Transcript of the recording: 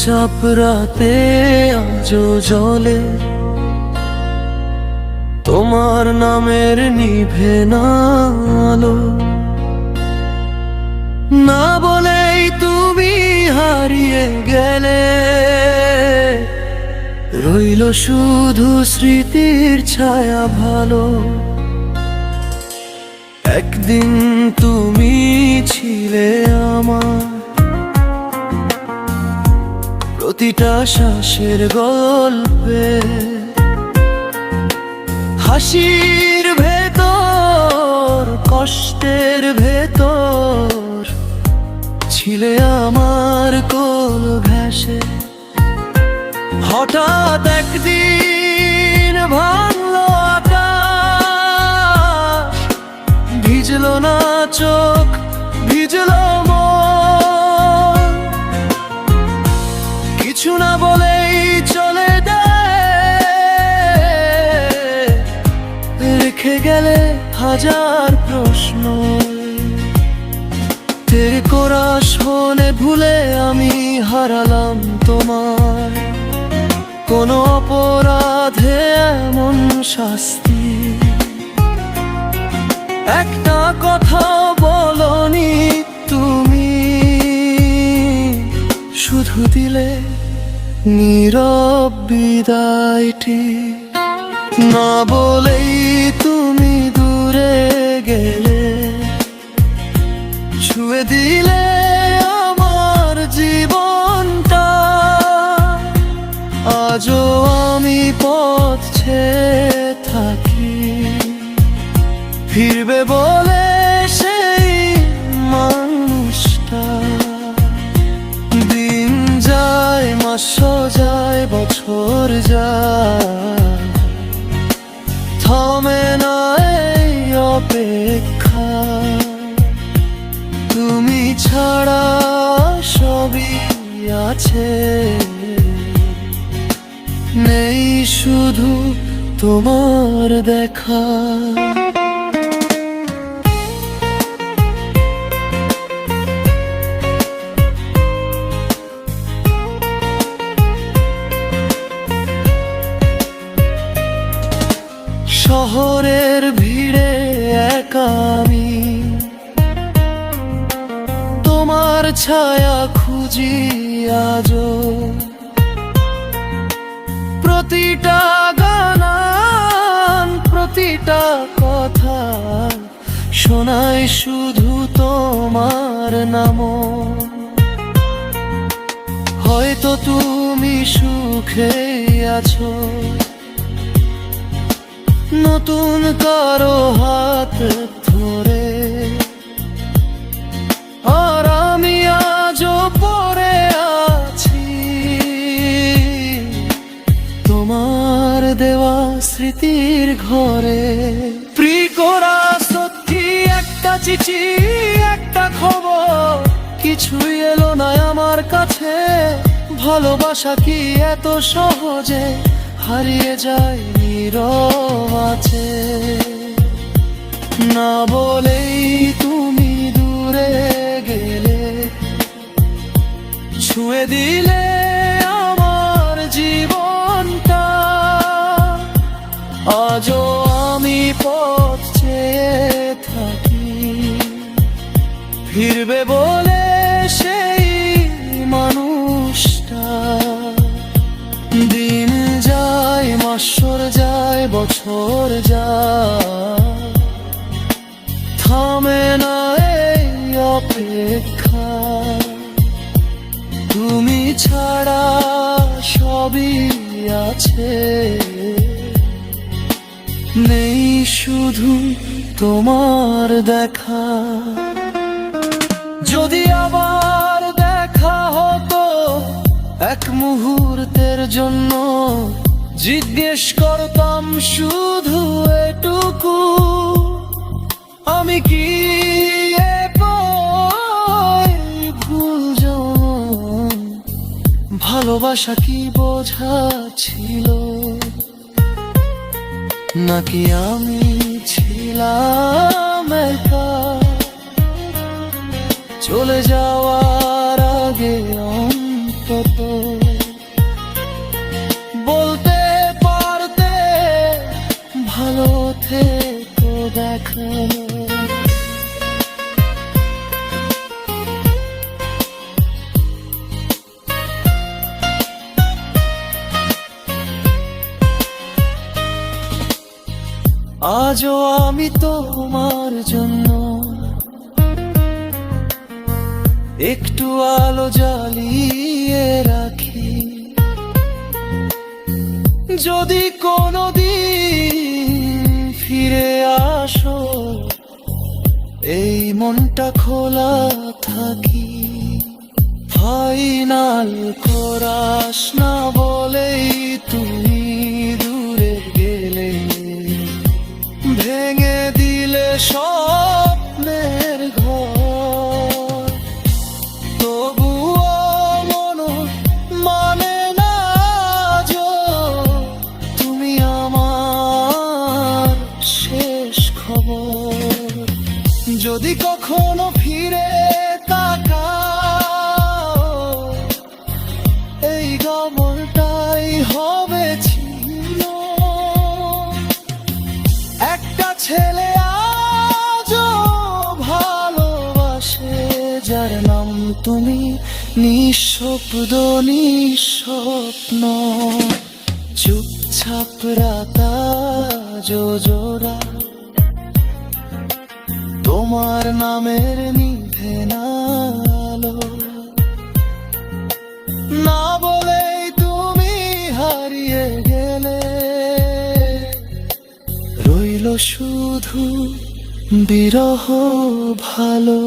চুপচাপ রাতে আজও জলে তোমার নামের নিভে না আলো। না বলেই তুমি হারিয়ে গেলে, রইল শুধু স্মৃতির ছায়া ভালো। একদিন তুমি ছিলে আমার প্রতিটা শ্বাসের গল্পে, হাসির ভেতর কষ্টের ভেতর ছিলে আমার কোল ঘেঁষে। হঠাৎ একদিন ভাঙলো আকাশ, ভিজলো না চোখ ভিজলো মন, কিছু না বলেই চলে রেখে গেলে হাজার প্রশ্ন। তেরে কোরাস মনে ভুলে আমি হারালাম তোমার, কোনো অপরাধে এমন শাস্তি। একটা কথা বলনি তুমি, শুধু দিলে নীরব বিদায়টি। না বলেই তুমি দূরে গেলে, ছুঁয়ে দিলে আমার জীবনটা। আজও আমি পথ ছেয়ে থাকি, ফিরবে বলে সেই মানুষটা। দিন যায় মাস যায় বছর যায়, থামে না এই অপেক্ষা। তুমি ছাড়া সবই আছে, নেই শুধু তোমার দেখা। শহরের ভিড়ে একা আমি, তোমার ছায়া খুঁজি আজও। প্রতিটা গান প্রতিটা কথা শোনায় শুধু তোমার নাম। হয়তো তুমি সুখে আছো, নতুন কারো হাত ধরে, আর আমি আজও পড়ে আছি তোমার দেওয়া স্মৃতির ঘরে। প্রিকরা সত্যি একটা চিঠি একটা খবর, কিছুই এলো না আমার কাছে। ভালোবাসা কি এত সহজে হারিয়ে যায় নীরব আছে? না বলেই তুমি দূরে গেলে, ছুঁয়ে দিলে আমার জীবনটা। আজও আমি পথ চেয়ে থাকি, ফিরবে বলে সেই মানুষটা। দিন যায় মাসর যায় বছর যায়, থামে না এই অপেক্ষা। তুমি ছাড়া সবই আছে, নেই শুধু তোমার দেখা। যদি আবার দেখা হতো এক মুহূর্তের জন্য, জিজ্ঞেস করতাম শুধু এটুকু, আমি কি ভুল জান? ভালোবাসা কি বোঝা ছিল, নাকি আমি ছিলাম একা? চলে যাওয়ার আগে অন্তত আজও আমি তোমার জন্য একটু আলো জ্বালিয়ে রাখি। যদি কোনোদিন ফিরে আসো, এই মনটা খোলা থাকি। ফাইনাল কোরাস না বলেই তুমি দূরে গেলে, ভেঙে দিলে স্বপ্নের ঘর। তবুও মন মানে না আজও তুমি আমার শেষ খবর। যদি কখনো ফিরে তাকাও, এই গমনটাই হবে ছিল। একটা ছেলে আজও ভালোবাসে, যার নাম তুমি, নিঃশব্দ নিঃস্বপ্ন। চুপচাপ রাতা জোড়া, তোমার নামের নিভে না আলো। না বলেই তুমি হারিয়ে গেলে, রইল শুধু বিরহ ভালো।